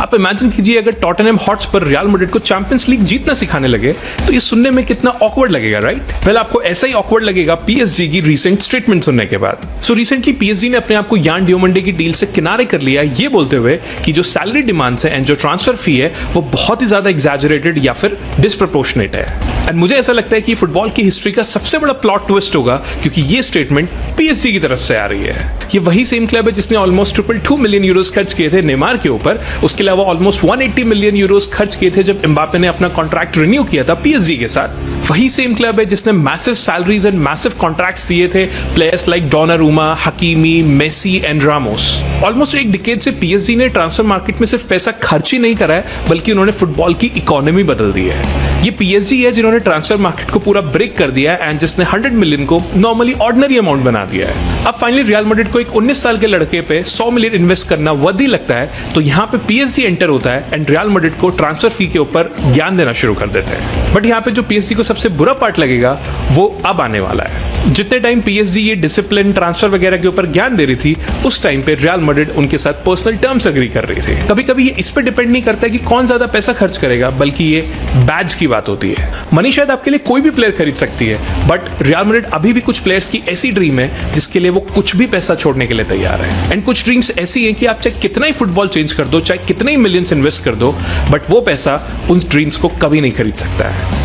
आप इमेजिन कीजिए अगर टॉटनहम हॉटस्पर रियल मैड्रिड को चैंपियंस लीग जीतना सिखाने लगे तो ये सुनने में कितना ऑकवर्ड लगेगा, राइट? वेल, आपको ऐसा ही ऑकवर्ड लगेगा पीएसजी की रीसेंट स्टेटमेंट सुनने के बाद। सो रिसेंटली पीएसजी ने अपने आप को यान डियोमंडे की डील से किनारे कर लिया, ये बोलते हुए कि जो सैलरी डिमांड्स है एंड जो ट्रांसफर फी है वो बहुत ही ज्यादा एग्जैजरेटेड या फिर डिस्प्रपोर्शनेट है। एंड मुझे ऐसा लगता है कि फुटबॉल की हिस्ट्री का सबसे बड़ा प्लॉट ट्विस्ट होगा क्योंकि ये स्टेटमेंट पीएसजी की तरफ से आ रही है। ये वही सेम क्लब है जिसने ऑलमोस्ट 222 मिलियन यूरोस खर्च किए थे नेमार के ऊपर। उसके अलावा ऑलमोस्ट 180 मिलियन यूरोस खर्च किए थे जब एम्बापे ने अपना कॉन्ट्रैक्ट रिन्यू किया था पीएसजी के साथ। वही सेम क्लब है जिसने massive salaries and massive contracts दिए थे players like Donnarumma, Hakimi, Messi and Ramos. Almost एक डिकेड से पीएसजी ने ट्रांसफर मार्केट में सिर्फ पैसा खर्च ही नहीं करा है बल्कि उन्होंने फुटबॉल की इकोनॉमी बदल दी है। ये पीएसजी है जिन्होंने ट्रांसफर मार्केट को पूरा ब्रेक कर दिया है एंड जिसने 100 मिलियन को नॉर्मली ऑर्डिनरी अमाउंट बना दिया है। अब फाइनली रियल मैड्रिड को एक 19 साल के लड़के पे 100 मिलियन इन्वेस्ट करना वर्दी लगता है तो यहाँ पे पीएसजी एंटर होता है एंड रियल मैड्रिड को ट्रांसफर फी के ऊपर ज्ञान देना शुरू कर देते हैं। बट यहाँ पे जो पीएसजी को सबसे बुरा पार्ट लगेगा वो अब आने वाला है। जितने टाइम पीएसजी ये डिसिप्लिन ट्रांसफर वगैरह के ऊपर ज्ञान दे रही थी उस टाइम पे रियल मैड्रिड उनके साथ पर्सनल टर्म्स एग्री कर रही थी। कभी कभी ये इस पे डिपेंड नहीं करता कि कौन ज्यादा पैसा खर्च करेगा बल्कि ये बैज की बात होती है। मनी शायद आपके लिए कोई भी प्लेयर खरीद सकती है बट रियल मैड्रिड अभी भी कुछ प्लेयर्स की ऐसी ड्रीम है जिसके लिए वो कुछ भी पैसा छोड़ने के लिए तैयार है। एंड कुछ ड्रीम्स ऐसी हैं कि आप चाहे कितना ही फुटबॉल चेंज कर दो, चाहे कितने ही मिलियंस इन्वेस्ट कर दो, बट वो पैसा उन ड्रीम्स को कभी नहीं खरीद सकता है।